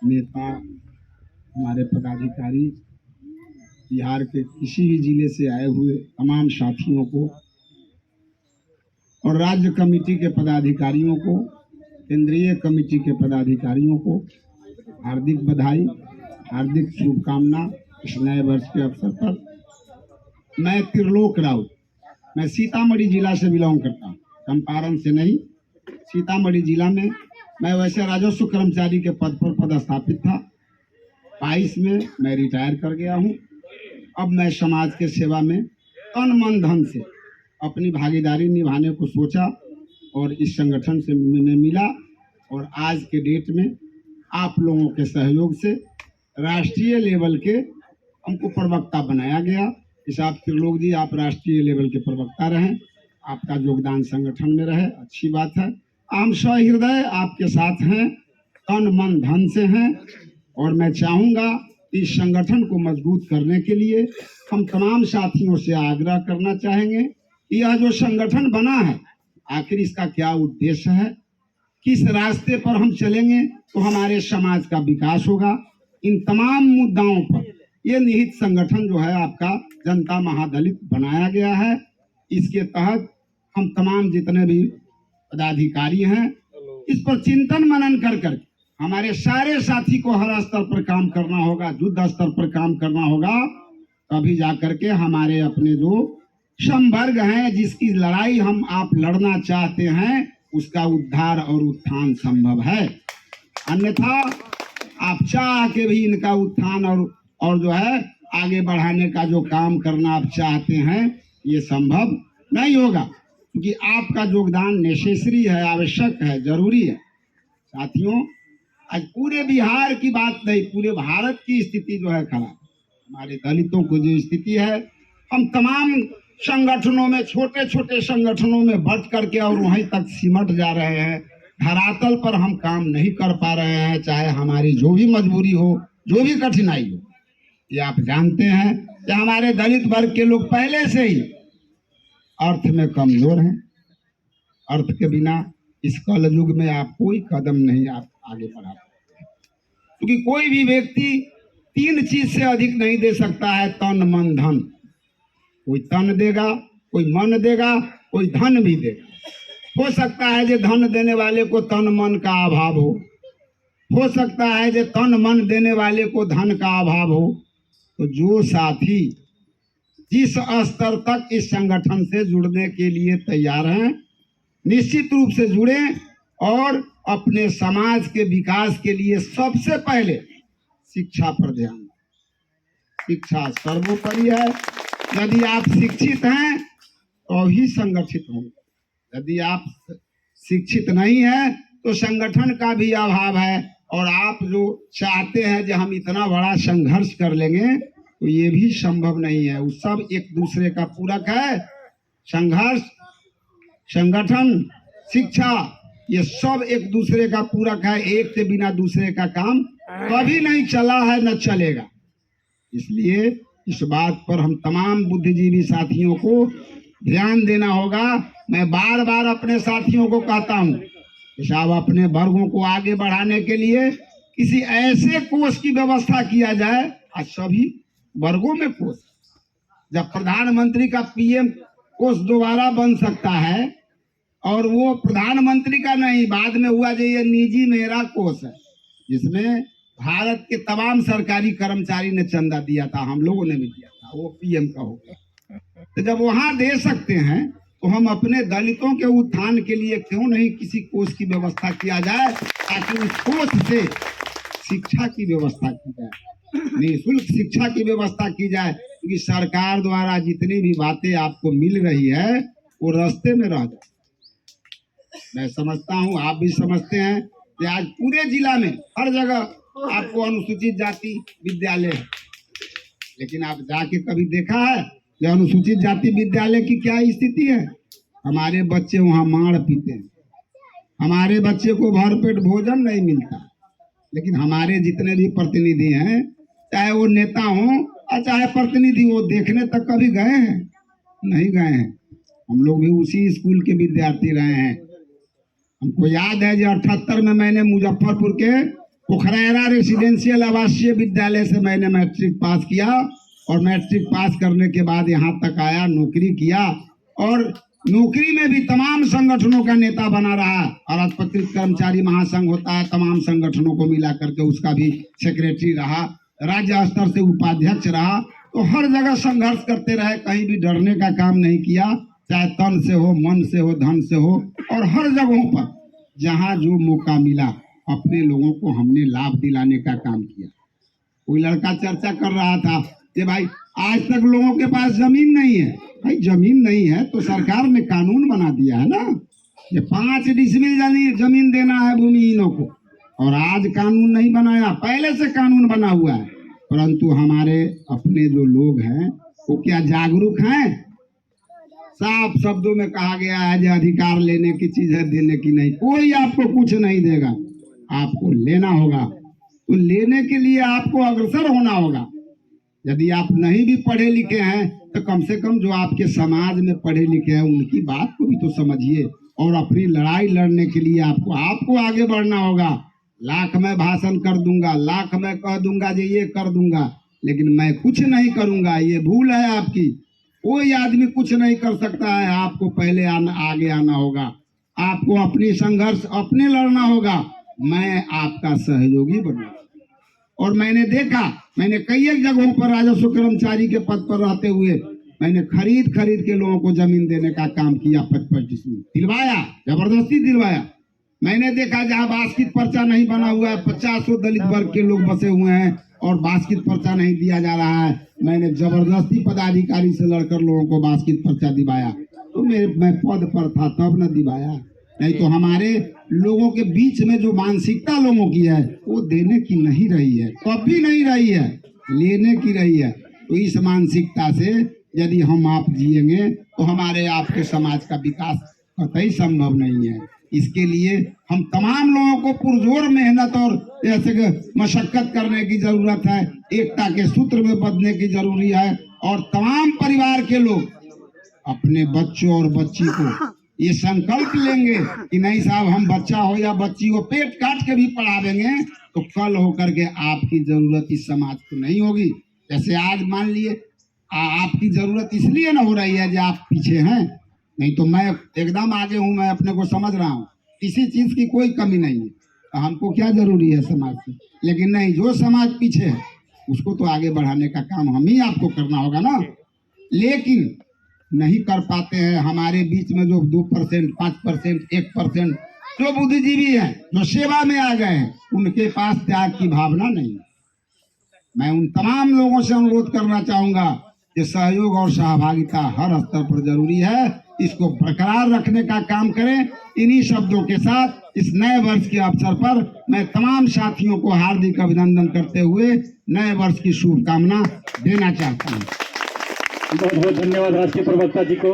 नेता, हमारे पदाधिकारी, बिहार के किसी भी जिले से आए हुए तमाम साथियों को और राज्य कमेटी के पदाधिकारियों को, केंद्रीय कमेटी के पदाधिकारियों को हार्दिक बधाई, हार्दिक शुभकामना इस नए वर्ष के अवसर पर। मैं त्रिलोक राउत, मैं सीतामढ़ी जिला से बिलोंग करता हूँ, चंपारण से नहीं। सीतामढ़ी जिला में मैं वैसे राजस्व कर्मचारी के पद पर पदस्थापित था। 22 में मैं रिटायर कर गया हूँ। अब मैं समाज के सेवा में तन मन धन से अपनी भागीदारी निभाने को सोचा और इस संगठन से में मिला और आज के डेट में आप लोगों के सहयोग से राष्ट्रीय लेवल के हमको प्रवक्ता बनाया गया। इस आप त्रिलोक जी, आप राष्ट्रीय लेवल के प्रवक्ता रहें, आपका योगदान संगठन में रहे, अच्छी बात है। हम सहृदय आपके साथ हैं, तन मन धन से हैं और मैं चाहूँगा इस संगठन को मजबूत करने के लिए हम तमाम साथियों से आग्रह करना चाहेंगे कि यह जो संगठन बना है आखिर इसका क्या उद्देश्य है, किस रास्ते पर हम चलेंगे तो हमारे समाज का विकास होगा। इन तमाम मुद्दाओं पर ये निहित संगठन जो है आपका जनता महादलित बनाया गया है। इसके तहत हम तमाम जितने भी पदाधिकारी हैं इस पर चिंतन मनन कर हमारे सारे साथी को हर स्तर पर काम करना होगा, युद्ध स्तर पर काम करना होगा, तभी जाकर के हमारे अपने जो संवर्ग हैं जिसकी लड़ाई हम आप लड़ना चाहते हैं उसका उद्धार और उत्थान संभव है। अन्यथा आप चाह के भी इनका उत्थान और जो है आगे बढ़ाने का जो काम करना आप चाहते हैं ये संभव नहीं होगा, क्योंकि आपका योगदान नेसेसरी है, आवश्यक है, जरूरी है। साथियों, आज पूरे बिहार की बात नहीं, पूरे भारत की स्थिति जो है खराब। हमारे दलितों को जो स्थिति है, हम तमाम संगठनों में, छोटे छोटे संगठनों में बट करके और वहीं तक सिमट जा रहे हैं। धरातल पर हम काम नहीं कर पा रहे हैं, चाहे हमारी जो भी मजबूरी हो, जो भी कठिनाई हो। ये आप जानते हैं कि हमारे दलित वर्ग के लोग पहले से ही अर्थ में कमजोर हैं। अर्थ के बिना इस कल युग में आप कोई कदम नहीं आप आगे बढ़ा सकते, क्योंकि कोई भी व्यक्ति 3 चीज से अधिक नहीं दे सकता है, तन मन धन। कोई तन देगा, कोई मन देगा, कोई धन भी देगा। हो सकता है जो धन देने वाले को तन मन का अभाव हो सकता है जो तन मन देने वाले को धन का अभाव हो। तो जो साथी जिस स्तर तक इस संगठन से जुड़ने के लिए तैयार हैं, निश्चित रूप से जुड़े और अपने समाज के विकास के लिए सबसे पहले शिक्षा पर ध्यान दें। शिक्षा सर्वोपरि है। यदि आप शिक्षित हैं तो ही संगठित होंगे। यदि आप शिक्षित नहीं हैं तो संगठन का भी अभाव है। और आप जो चाहते हैं कि हम इतना बड़ा संघर्ष कर लेंगे तो ये भी संभव नहीं है। वो सब एक दूसरे का पूरक है। संघर्ष, संगठन, शिक्षा, ये सब एक दूसरे का पूरक है। एक के बिना दूसरे का काम कभी नहीं चला है, न चलेगा। इसलिए इस बात पर हम तमाम बुद्धिजीवी साथियों को ध्यान देना होगा। मैं बार बार अपने साथियों को कहता हूँ कि साहब, अपने वर्गों को आगे बढ़ाने के लिए किसी ऐसे कोष की व्यवस्था किया जाए। आज सभी वर्गों में कोष, जब प्रधानमंत्री का पीएम कोष दोबारा बन सकता है और वो प्रधानमंत्री का नहीं, बाद में हुआ जो ये निजी मेरा कोष है, जिसमें भारत के तमाम सरकारी कर्मचारी ने चंदा दिया था, हम लोगों ने भी दिया था, वो पीएम का हो गया। तो जब वहां दे सकते हैं तो हम अपने दलितों के उत्थान के लिए क्यों नहीं किसी कोष की व्यवस्था किया जाए, ताकि उस कोष से शिक्षा की व्यवस्था की जाए, निःशुल्क शिक्षा की व्यवस्था की जाए। क्योंकि सरकार द्वारा जितनी भी बातें आपको मिल रही है वो रास्ते में रह जाए। मैं समझता हूँ, आप भी समझते हैं कि आज पूरे जिला में हर जगह आपको अनुसूचित जाति विद्यालय है, लेकिन आप जाके कभी देखा है कि अनुसूचित जाति विद्यालय की क्या स्थिति है? हमारे बच्चे वहाँ मार पीते हैं, हमारे बच्चे को भरपेट भोजन नहीं मिलता। लेकिन हमारे जितने भी प्रतिनिधि हैं, चाहे वो नेता हो और चाहे प्रतिनिधि, वो देखने तक कभी गए हैं? नहीं गए हैं। हम लोग भी उसी स्कूल के विद्यार्थी रहे हैं। हमको याद है जो 78 में मैंने मुजफ्फरपुर के पोखरैरा रेसिडेंशियल आवासीय विद्यालय से मैंने मैट्रिक पास किया और मैट्रिक पास करने के बाद यहाँ तक आया, नौकरी किया और नौकरी में भी तमाम संगठनों का नेता बना रहा। और राजपत्रित कर्मचारी महासंघ होता है, तमाम संगठनों को मिला करके उसका भी सेक्रेटरी रहा, राज्य स्तर से उपाध्यक्ष रहा। तो हर जगह संघर्ष करते रहे, कहीं भी डरने का काम नहीं किया, चाहे तन से हो, मन से हो, धन से हो। और हर जगहों पर जहाँ जो मौका मिला अपने लोगों को हमने लाभ दिलाने का काम किया। कोई लड़का चर्चा कर रहा था कि भाई आज तक लोगों के पास जमीन नहीं है। भाई जमीन नहीं है तो सरकार ने कानून बना दिया है ना, ये 5 डिसमिल जमीन देना है भूमिहीनों को। और आज कानून नहीं बनाया, पहले से कानून बना हुआ है, परंतु हमारे अपने जो लोग हैं वो क्या जागरूक हैं? साफ शब्दों में कहा गया है जो अधिकार लेने की चीज है, देने की नहीं। कोई आपको कुछ नहीं देगा, आपको लेना होगा। तो लेने के लिए आपको अग्रसर होना होगा। यदि आप नहीं भी पढ़े लिखे हैं तो कम से कम जो आपके समाज में पढ़े लिखे हैं उनकी बात को भी तो समझिए। और अपनी लड़ाई लड़ने के लिए आपको आगे बढ़ना होगा। लाख मैं भाषण कर दूंगा, लाख मैं कह दूंगा जी ये कर दूंगा, लेकिन मैं कुछ नहीं करूंगा, ये भूल है आपकी। कोई आदमी कुछ नहीं कर सकता है, आपको पहले आगे आना होगा। आपको अपनी संघर्ष अपने लड़ना होगा। मैं आपका सहयोगी बनूंगा। और मैंने देखा, मैंने कई एक जगहों पर राजस्व कर्मचारी के पद पर रहते हुए मैंने खरीद के लोगों को जमीन देने का काम किया। 25 डिसमिल दिलवाया, जबरदस्ती दिलवाया। मैंने देखा जहाँ बास्किट पर्चा नहीं बना हुआ है, 50 दलित वर्ग के लोग बसे हुए हैं और बास्किट पर्चा नहीं दिया जा रहा है, मैंने जबरदस्ती पदाधिकारी से लड़कर लोगों को बास्किट पर्चा दिवाया। तो मैं पद पर था तब न दिवाया, नहीं तो हमारे लोगों के बीच में जो मानसिकता लोगों की है वो देने की नहीं रही है, कभी नहीं रही है, लेने की रही है। तो इस मानसिकता से यदि हम आप जिएंगे तो हमारे आपके समाज का विकास कतई संभव नहीं है। इसके लिए हम तमाम लोगों को पुरजोर मेहनत और ऐसे मशक्कत करने की जरूरत है, एकता के सूत्र में बंधने की जरूरी है। और तमाम परिवार के लोग अपने बच्चों और बच्ची को ये संकल्प लेंगे कि नहीं साहब, हम बच्चा हो या बच्ची हो पेट काट के भी पढ़ा देंगे तो कल होकर के आपकी जरूरत इस समाज को नहीं होगी। जैसे आज मान लिए आपकी जरूरत इसलिए ना हो रही है जो आप पीछे हैं, नहीं तो मैं एकदम आगे हूं, मैं अपने को समझ रहा हूं, किसी चीज की कोई कमी नहीं है। तो हमको क्या जरूरी है समाज से, लेकिन नहीं, जो समाज पीछे है उसको तो आगे बढ़ाने का काम हम ही आपको करना होगा ना। लेकिन नहीं कर पाते हैं। हमारे बीच में जो 2%, 5%, 1% जो बुद्धिजीवी है, जो सेवा में आ गए हैं, उनके पास त्याग की भावना नहीं है। मैं उन तमाम लोगों से अनुरोध करना चाहूंगा कि सहयोग और सहभागिता हर स्तर पर जरूरी है, इसको बरकरार रखने का काम करें। इन्हीं शब्दों के साथ इस नए वर्ष के अवसर पर मैं तमाम साथियों को हार्दिक अभिनंदन करते हुए नए वर्ष की शुभकामना देना चाहता हूँ। बहुत बहुत धन्यवाद राष्ट्रीय प्रवक्ता जी को।